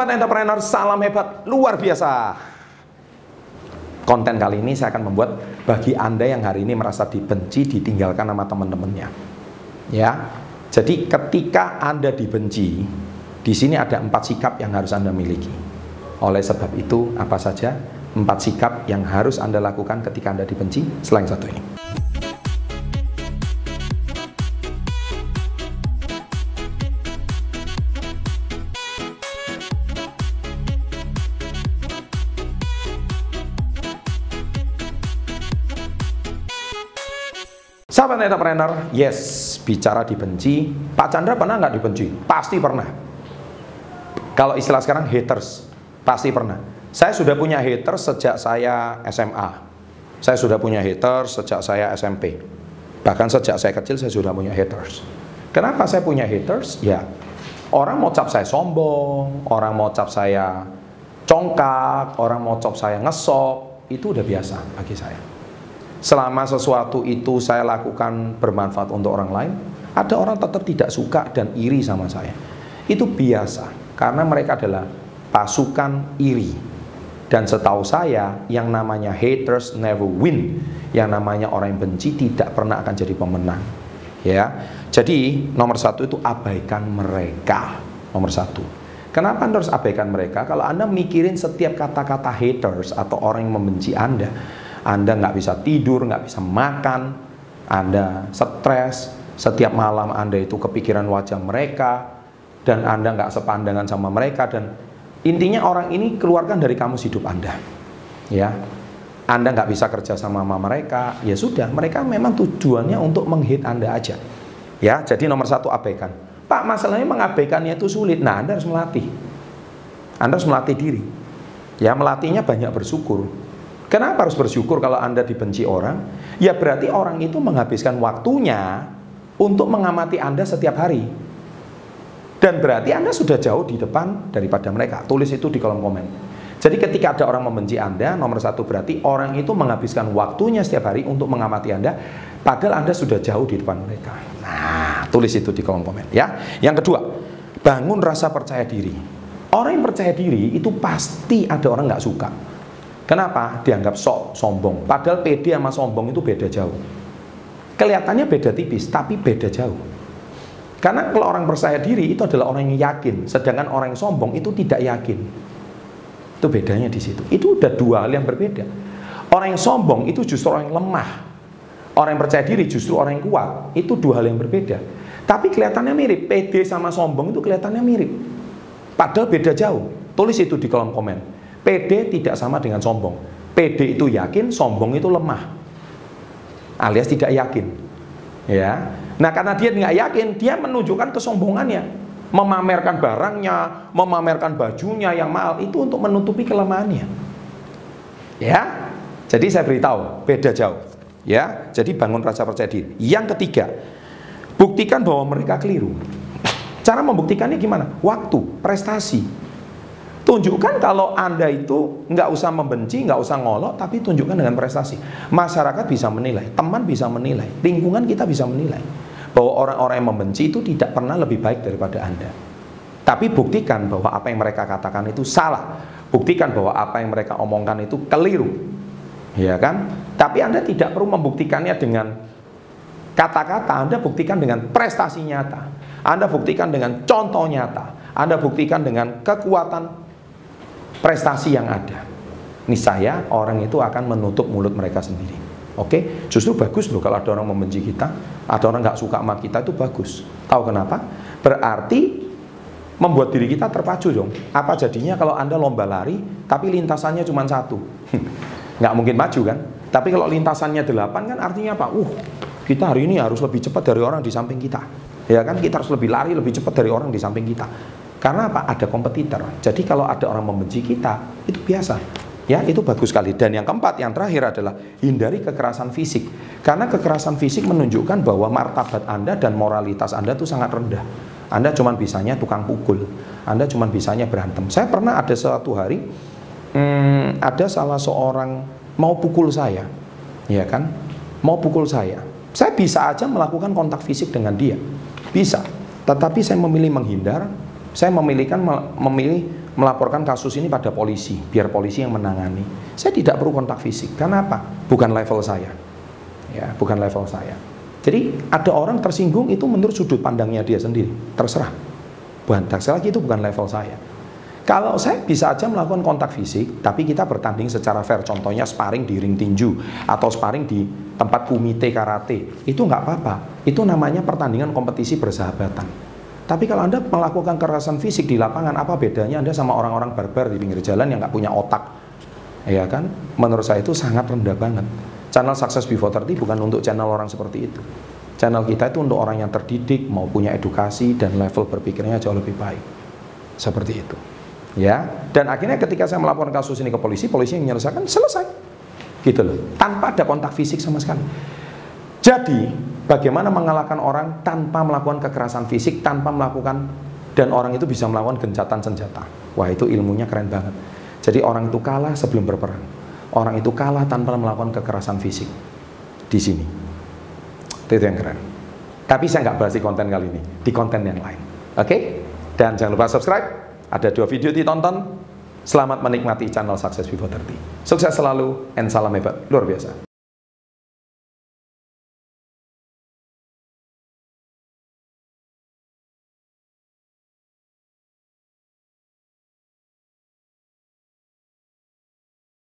Sahabat entrepreneur, salam hebat luar biasa. Konten kali ini saya akan membuat bagi Anda yang hari ini merasa dibenci, ditinggalkan sama teman-temannya. Ya, jadi ketika Anda dibenci, di sini ada 4 sikap yang harus Anda miliki. Oleh sebab itu, apa saja 4 sikap yang harus Anda lakukan ketika Anda dibenci selain satu ini. Sahabat entrepreneur, yes, bicara dibenci. Pak Chandra pernah nggak dibenci? Pasti pernah. Kalau istilah sekarang haters, pasti pernah. Saya sudah punya haters sejak saya SMA. Saya sudah punya haters sejak saya SMP. Bahkan sejak saya kecil saya sudah punya haters. Kenapa saya punya haters? Ya, orang mau cap saya sombong, orang mau cap saya congkak, orang mau cap saya ngesok, itu udah biasa bagi saya. Selama sesuatu itu saya lakukan bermanfaat untuk orang lain, ada orang tetap tidak suka dan iri sama saya. Itu biasa, karena mereka adalah pasukan iri. Dan setahu saya, yang namanya haters never win. Yang namanya orang yang benci tidak pernah akan jadi pemenang. Ya, jadi nomor 1 itu abaikan mereka. Nomor 1. Kenapa Anda harus abaikan mereka? Kalau Anda mikirin setiap kata-kata haters atau orang yang membenci Anda nggak bisa tidur, nggak bisa makan, Anda stres, setiap malam Anda itu kepikiran wajah mereka, dan Anda nggak sepandangan sama mereka, dan intinya orang ini keluarkan dari kamus hidup Anda. Ya, Anda nggak bisa kerja sama mereka, ya sudah, mereka memang tujuannya untuk menghit Anda aja. Ya, jadi nomor 1 abaikan. Pak, masalahnya mengabaikannya itu sulit. Nah, Anda harus melatih. Anda harus melatih diri. Ya, melatihnya banyak bersyukur. Kenapa harus bersyukur kalau Anda dibenci orang? Ya berarti orang itu menghabiskan waktunya untuk mengamati Anda setiap hari. Dan berarti Anda sudah jauh di depan daripada mereka. Tulis itu di kolom komen. Jadi ketika ada orang membenci Anda, nomor 1 berarti orang itu menghabiskan waktunya setiap hari untuk mengamati Anda, padahal Anda sudah jauh di depan mereka. Nah, tulis itu di kolom komen ya. Yang kedua, bangun rasa percaya diri. Orang yang percaya diri itu pasti ada orang nggak suka. Kenapa? Dianggap sok, sombong. Padahal pede sama sombong itu beda jauh. Kelihatannya beda tipis, tapi beda jauh. Karena kalau orang percaya diri itu adalah orang yang yakin, sedangkan orang yang sombong itu tidak yakin. Itu bedanya di situ. Itu udah 2 hal yang berbeda. Orang yang sombong itu justru orang yang lemah. Orang yang percaya diri justru orang yang kuat. Itu 2 hal yang berbeda. Tapi kelihatannya mirip. Pede sama sombong itu kelihatannya mirip. Padahal beda jauh. Tulis itu di kolom komen. Pede tidak sama dengan sombong. Pede itu yakin, sombong itu lemah, alias tidak yakin. Ya, nah karena dia nggak yakin, dia menunjukkan kesombongannya, memamerkan barangnya, memamerkan bajunya yang mahal itu untuk menutupi kelemahannya. Ya, jadi saya beritahu, beda jauh. Ya, jadi bangun rasa percaya diri. Yang ketiga, buktikan bahwa mereka keliru. Cara membuktikannya gimana? Waktu, prestasi. Tunjukkan kalau Anda itu nggak usah membenci, nggak usah ngolok, tapi tunjukkan dengan prestasi. Masyarakat bisa menilai, teman bisa menilai, lingkungan kita bisa menilai bahwa orang-orang yang membenci itu tidak pernah lebih baik daripada Anda. Tapi buktikan bahwa apa yang mereka katakan itu salah. Buktikan bahwa apa yang mereka omongkan itu keliru. Ya kan? Tapi Anda tidak perlu membuktikannya dengan kata-kata, Anda buktikan dengan prestasi nyata. Anda buktikan dengan contoh nyata. Anda buktikan dengan kekuatan prestasi yang ada. Niscaya orang itu akan menutup mulut mereka sendiri. Oke, justru bagus loh kalau ada orang membenci kita, ada orang nggak suka sama kita, itu bagus. Tahu kenapa? Berarti membuat diri kita terpacu dong. Apa jadinya kalau Anda lomba lari, tapi lintasannya cuma 1? Nggak mungkin maju kan? Tapi kalau lintasannya 8 kan artinya apa? Kita hari ini harus lebih cepat dari orang di samping kita. Ya kan? Kita harus lebih lari, lebih cepat dari orang di samping kita. Karena apa? Ada kompetitor. Jadi kalau ada orang membenci kita, itu biasa. Ya, itu bagus sekali. Dan yang keempat, yang terakhir adalah hindari kekerasan fisik. Karena kekerasan fisik menunjukkan bahwa martabat Anda dan moralitas Anda itu sangat rendah. Anda cuma bisanya tukang pukul. Anda cuma bisanya berantem. Saya pernah ada suatu hari, ada salah seorang mau pukul saya. Ya kan? Mau pukul saya. Saya bisa aja melakukan kontak fisik dengan dia. Bisa. Tetapi saya memilih menghindar. Saya memilih melaporkan kasus ini pada polisi, biar polisi yang menangani. Saya tidak perlu kontak fisik. Karena apa? Bukan level saya. Ya, bukan level saya. Jadi ada orang tersinggung itu menurut sudut pandangnya dia sendiri. Terserah. Bukan, sekali lagi itu bukan level saya. Kalau saya bisa aja melakukan kontak fisik, tapi kita bertanding secara fair. Contohnya sparring di ring tinju atau sparring di tempat kumite karate, itu nggak apa-apa. Itu namanya pertandingan kompetisi bersahabatan. Tapi kalau Anda melakukan kekerasan fisik di lapangan, apa bedanya Anda sama orang-orang barbar di pinggir jalan yang nggak punya otak? Ya kan? Menurut saya itu sangat rendah banget. Channel Success Before 30 bukan untuk channel orang seperti itu. Channel kita itu untuk orang yang terdidik, mau punya edukasi dan level berpikirnya jauh lebih baik. Seperti itu. Ya, dan akhirnya ketika saya melaporkan kasus ini ke polisi, polisi yang menyelesaikan, selesai. Gitu loh. Tanpa ada kontak fisik sama sekali. Jadi, bagaimana mengalahkan orang tanpa melakukan kekerasan fisik, tanpa melakukan, dan orang itu bisa melakukan gencatan senjata. Wah, itu ilmunya keren banget. Jadi orang itu kalah sebelum berperang. Orang itu kalah tanpa melakukan kekerasan fisik. Di sini. Itu yang keren. Tapi saya nggak bahas di konten kali ini, di konten yang lain. Oke? Dan jangan lupa subscribe. Ada 2 video ditonton. Selamat menikmati channel Success Before 30. Sukses selalu, and salam hebat luar biasa.